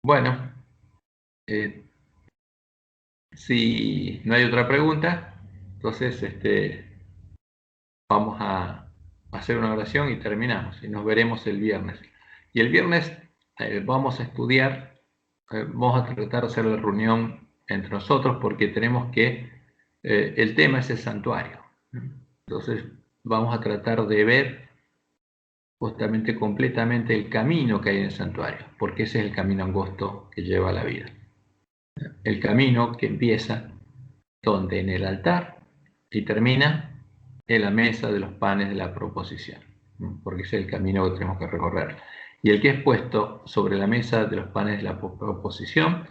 Bueno, si no hay otra pregunta, entonces vamos a hacer una oración y terminamos. Y nos veremos el viernes. Y el viernes vamos a estudiar, vamos a tratar de hacer la reunión entre nosotros porque tenemos que, el tema es el santuario. Entonces vamos a tratar de ver justamente completamente el camino que hay en el santuario, porque ese es el camino angosto que lleva a la vida. El camino que empieza donde en el altar y termina en la mesa de los panes de la proposición, porque ese es el camino que tenemos que recorrer. Y el que es puesto sobre la mesa de los panes de la proposición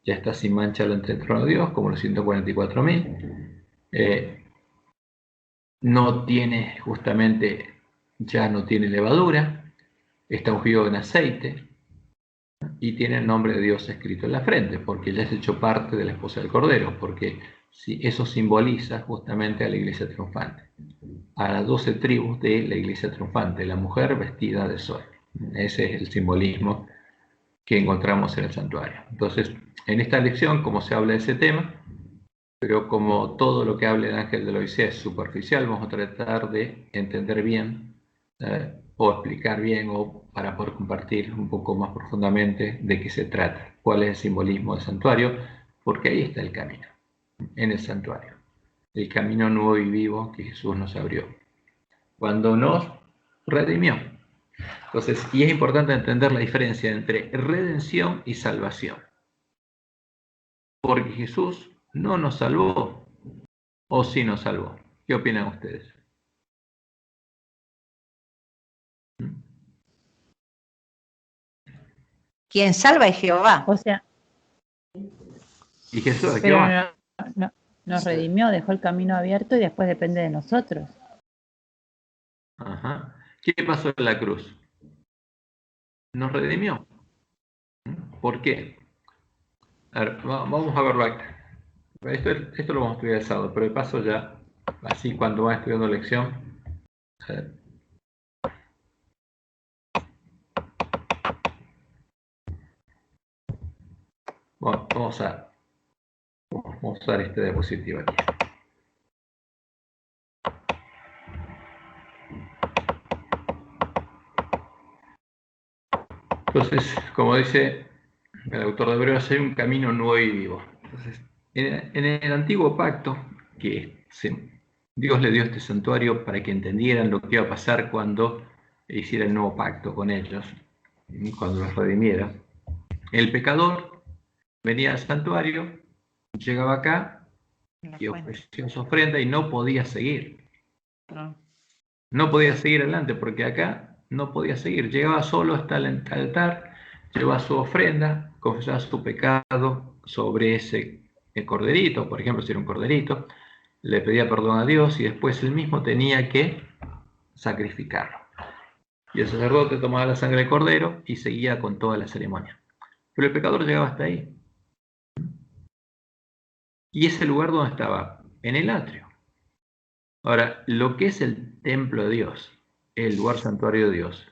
ya está sin mancha delante del trono de Dios, como los 144.000. No tiene justamente, ya no tiene levadura, está ungido en aceite y tiene el nombre de Dios escrito en la frente, porque ya es hecho parte de la esposa del Cordero, porque eso simboliza justamente a la iglesia triunfante, a las 12 tribus de la iglesia triunfante, la mujer vestida de sol. Ese es el simbolismo que encontramos en el santuario. Entonces, en esta lección, como se habla de ese tema, pero como todo lo que habla el ángel de la Odisea es superficial, vamos a tratar de entender bien o explicar bien o para poder compartir un poco más profundamente de qué se trata, cuál es el simbolismo del santuario, porque ahí está el camino, en el santuario, el camino nuevo y vivo que Jesús nos abrió, cuando nos redimió. Entonces, y es importante entender la diferencia entre redención y salvación, porque Jesús no nos salvó, o sí nos salvó. ¿Qué opinan ustedes? Quien salva es Jehová. O sea, Y Jesús es pero Jehová. nos redimió, dejó el camino abierto y después depende de nosotros. Ajá. ¿Qué pasó en la cruz? Nos redimió. ¿Por qué? A ver, vamos a verlo acá. Esto lo vamos a estudiar el sábado, pero de paso ya, así cuando van estudiando lección, bueno, vamos a usar este diapositivo aquí. Entonces, como dice el autor de Hebreos, hay un camino nuevo y vivo. Entonces, en el antiguo pacto, que Dios le dio este santuario para que entendieran lo que iba a pasar cuando hiciera el nuevo pacto con ellos, cuando los redimiera. El pecador venía al santuario, llegaba acá y ofrecía su ofrenda y no podía seguir. No podía seguir adelante porque acá no podía seguir. Llegaba solo hasta el altar, llevaba su ofrenda, confesaba su pecado sobre ese corderito, por ejemplo, si era un corderito, le pedía perdón a Dios y después él mismo tenía que sacrificarlo. Y el sacerdote tomaba la sangre del cordero y seguía con toda la ceremonia. Pero el pecador llegaba hasta ahí. Y ese lugar donde estaba, en el atrio. Ahora, lo que es el templo de Dios, el lugar santuario de Dios,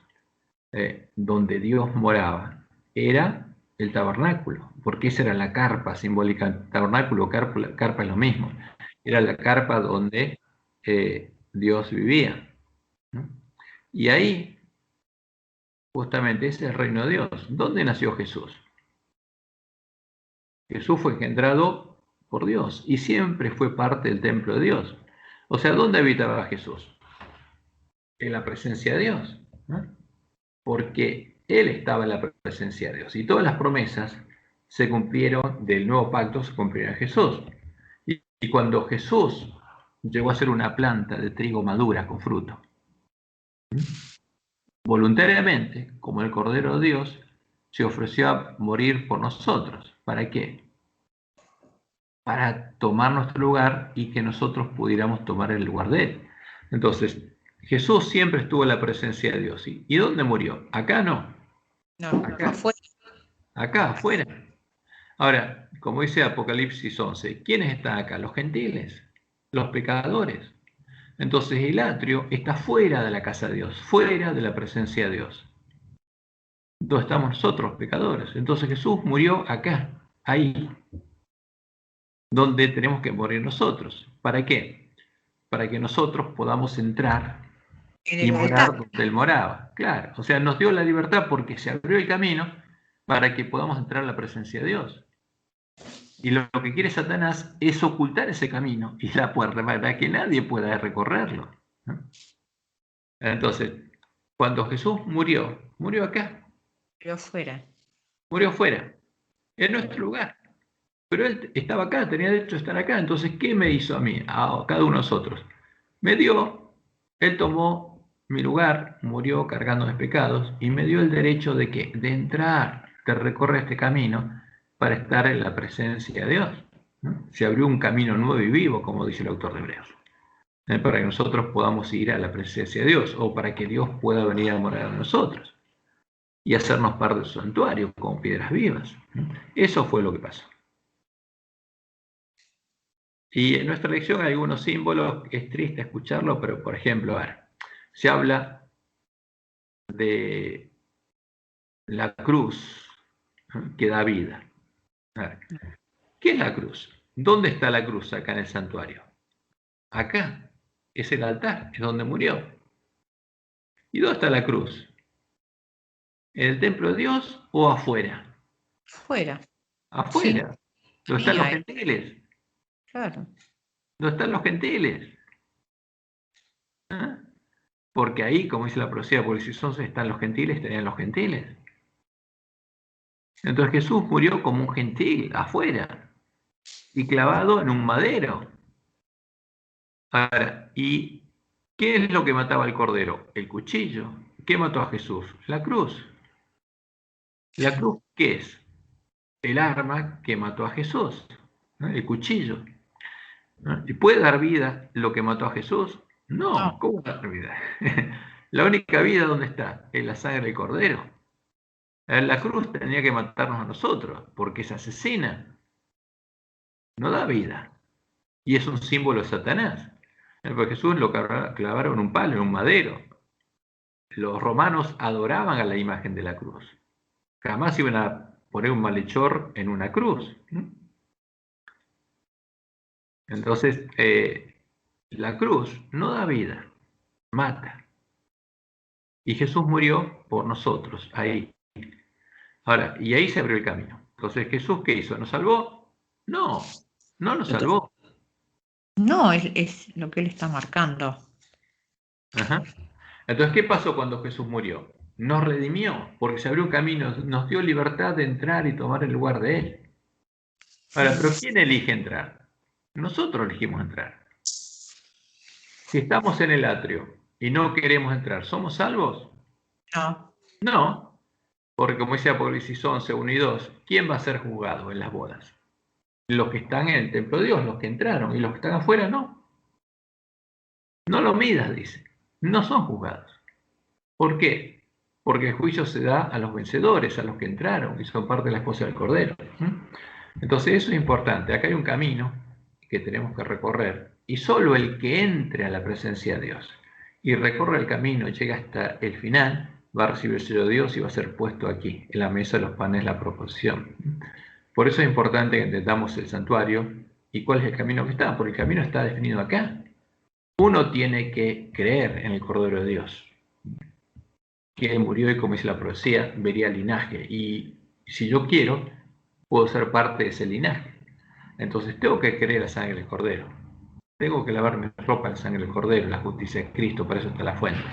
donde Dios moraba, era el tabernáculo, porque esa era la carpa simbólica. Tabernáculo, carpa es lo mismo. Era la carpa donde Dios vivía, ¿no? Y ahí, justamente, ese es el reino de Dios. ¿Dónde nació Jesús? Jesús fue engendrado por Dios y siempre fue parte del templo de Dios. O sea, ¿dónde habitaba Jesús? En la presencia de Dios, ¿no? Porque Él estaba en la presencia de Dios y todas las promesas se cumplieron del nuevo pacto, se cumplieron en Jesús. Y cuando Jesús llegó a ser una planta de trigo madura con fruto, voluntariamente, como el Cordero de Dios, se ofreció a morir por nosotros. ¿Para qué? Para tomar nuestro lugar y que nosotros pudiéramos tomar el lugar de Él. Entonces, Jesús siempre estuvo en la presencia de Dios. ¿Y dónde murió? Acá no. No, acá. afuera. Acá, afuera. Ahora, como dice Apocalipsis 11, ¿quiénes están acá? Los gentiles, los pecadores. Entonces el atrio está fuera de la casa de Dios, fuera de la presencia de Dios. donde estamos nosotros, pecadores. Entonces Jesús murió acá, ahí, donde tenemos que morir nosotros. ¿Para qué? Para que nosotros podamos entrar En y el morar altar. donde Él moraba. Claro, o sea, nos dio la libertad porque se abrió el camino para que podamos entrar a la presencia de Dios. Y lo que quiere Satanás es ocultar ese camino y la puerta para que nadie pueda recorrerlo, ¿no? Entonces, cuando Jesús murió, murió acá, Pero fuera. murió fuera, en nuestro lugar. Pero Él estaba acá, tenía derecho a estar acá. Entonces, ¿qué me hizo a mí, a cada uno de nosotros? Me dio, Él tomó mi lugar, murió cargando mis pecados y me dio el derecho de ¿qué? De entrar, de recorrer este camino para estar en la presencia de Dios, ¿no? Se abrió un camino nuevo y vivo, como dice el autor de Hebreos, para que nosotros podamos ir a la presencia de Dios o para que Dios pueda venir a morar en nosotros y hacernos parte de su santuario como piedras vivas. Eso fue lo que pasó. Y en nuestra lección hay algunos símbolos, es triste escucharlo, pero por ejemplo, a ver, se habla de la cruz, ¿no?, que da vida. A ver, ¿qué es la cruz? ¿Dónde está la cruz acá en el santuario? Acá, es el altar, es donde murió. ¿Y dónde está la cruz? ¿En el templo de Dios o afuera? Fuera. Sí. Afuera. ¿Dónde están Sí, los ahí. gentiles? Claro. ¿Dónde están los gentiles? ¿Ah? Porque ahí, como dice la profecía, porque si son están los gentiles, estarían los gentiles. Entonces Jesús murió como un gentil, afuera, y clavado en un madero. Ahora, ¿y qué es lo que mataba al cordero? El cuchillo. ¿Qué mató a Jesús? La cruz. ¿La cruz qué es? El arma que mató a Jesús, ¿no? El cuchillo, ¿no? ¿Y puede dar vida lo que mató a Jesús? No. No, ¿cómo dar vida? La única vida, ¿dónde está? En la sangre del cordero. La cruz tenía que matarnos a nosotros, porque es asesina, no da vida. Y es un símbolo de Satanás. Porque Jesús lo clavaron en un palo, en un madero. Los romanos adoraban a la imagen de la cruz. Jamás iban a poner un malhechor en una cruz. Entonces, la cruz no da vida, mata. Y Jesús murió por nosotros, ahí. Ahora, y ahí se abrió el camino. Entonces, ¿Jesús qué hizo? ¿Nos salvó? No, no nos salvó. No, es lo que él está marcando. Ajá. Entonces, ¿qué pasó cuando Jesús murió? Nos redimió, porque se abrió un camino, nos dio libertad de entrar y tomar el lugar de Él. Ahora, ¿pero quién elige entrar? Nosotros elegimos entrar. Si estamos en el atrio y no queremos entrar, ¿somos salvos? No. No, porque como dice Apocalipsis 11, 1 y 2, ¿quién va a ser juzgado en las bodas? Los que están en el templo de Dios, los que entraron, y los que están afuera no. No lo midas, dice. No son juzgados. ¿Por qué? Porque el juicio se da a los vencedores, a los que entraron y son parte de la esposa del Cordero. Entonces eso es importante. Acá hay un camino que tenemos que recorrer y solo el que entre a la presencia de Dios y recorre el camino y llega hasta el final va a recibir el sello de Dios y va a ser puesto aquí, en la mesa de los panes, la proposición. Por eso es importante que entendamos el santuario y cuál es el camino que está, porque el camino está definido acá. Uno tiene que creer en el Cordero de Dios, que murió y, como dice la profecía, vería el linaje. Y si yo quiero, puedo ser parte de ese linaje. Entonces tengo que creer la sangre del Cordero. Tengo que lavar mi ropa en sangre del Cordero, la justicia de Cristo, para eso está la fuente.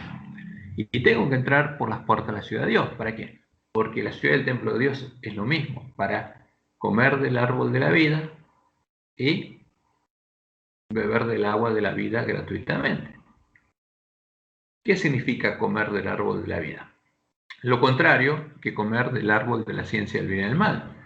Y tengo que entrar por las puertas de la ciudad de Dios. ¿Para qué? Porque la ciudad del templo de Dios es lo mismo, para comer del árbol de la vida y beber del agua de la vida gratuitamente. ¿Qué significa comer del árbol de la vida? Lo contrario que comer del árbol de la ciencia del bien y del mal.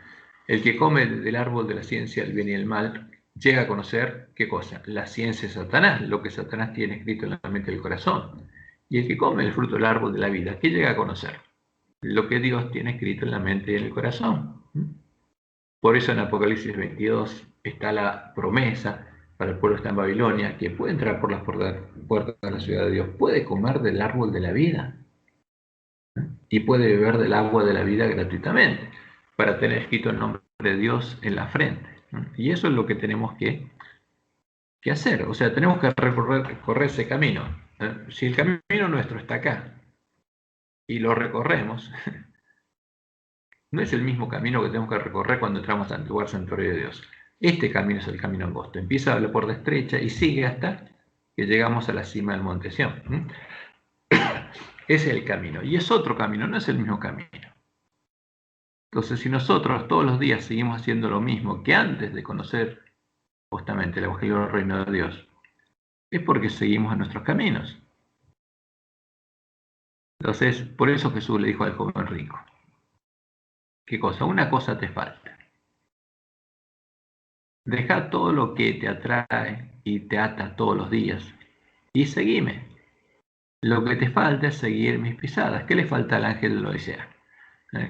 El que come del árbol de la ciencia del bien y del mal llega a conocer, ¿qué cosa? La ciencia de Satanás, lo que Satanás tiene escrito en la mente del corazón. Y el que come el fruto del árbol de la vida, ¿qué llega a conocer? Lo que Dios tiene escrito en la mente y en el corazón. Por eso en Apocalipsis 22 está la promesa para el pueblo que está en Babilonia, que puede entrar por las puertas de la ciudad de Dios, puede comer del árbol de la vida. y puede beber del agua de la vida gratuitamente, para tener escrito el nombre de Dios en la frente. Y eso es lo que tenemos que hacer. O sea, tenemos que recorrer ese camino. Si el camino nuestro está acá y lo recorremos, no es el mismo camino que tenemos que recorrer cuando entramos al lugar santuario de Dios. Este camino es el camino angosto. Empieza la puerta estrecha y sigue hasta que llegamos a la cima del monte Sión. Ese es el camino. Y es otro camino, no es el mismo camino. Entonces, si nosotros todos los días seguimos haciendo lo mismo que antes de conocer justamente el Evangelio del Reino de Dios, es porque seguimos en nuestros caminos. Entonces, por eso Jesús le dijo al joven rico, ¿qué cosa? Una cosa te falta. Deja todo lo que te atrae y te ata todos los días y seguime. Lo que te falta es seguir mis pisadas. ¿Qué le falta al ángel de la Odisea?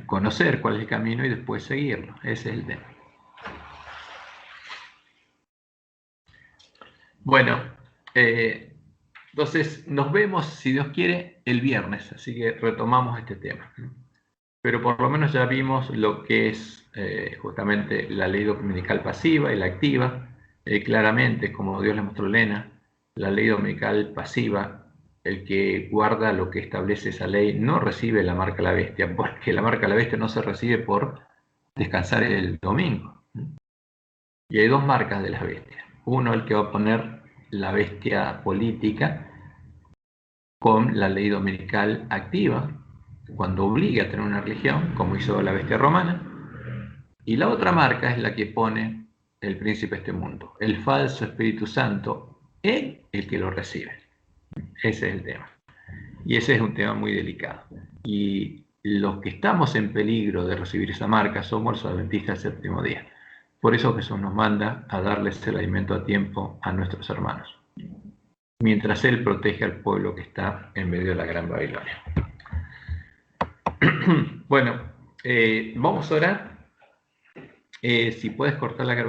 Conocer cuál es el camino y después seguirlo. Ese es el tema. Bueno, entonces nos vemos, si Dios quiere, el viernes. Así que retomamos este tema. Pero por lo menos ya vimos lo que es justamente la ley dominical pasiva y la activa. Claramente, como Dios le mostró a Elena, la ley dominical pasiva, el que guarda lo que establece esa ley no recibe la marca de la bestia, porque la marca de la bestia no se recibe por descansar el domingo. Y hay dos marcas de las bestias. Uno, el que va a poner la bestia política con la ley dominical activa, cuando obliga a tener una religión, como hizo la bestia romana. Y la otra marca es la que pone el príncipe de este mundo, el falso Espíritu Santo en el que lo recibe. Ese es el tema. Y ese es un tema muy delicado. Y los que estamos en peligro de recibir esa marca somos los adventistas del séptimo día. Por eso Jesús nos manda a darles el alimento a tiempo a nuestros hermanos, mientras Él protege al pueblo que está en medio de la gran Babilonia. Bueno, vamos a orar. Si puedes cortar la grabación.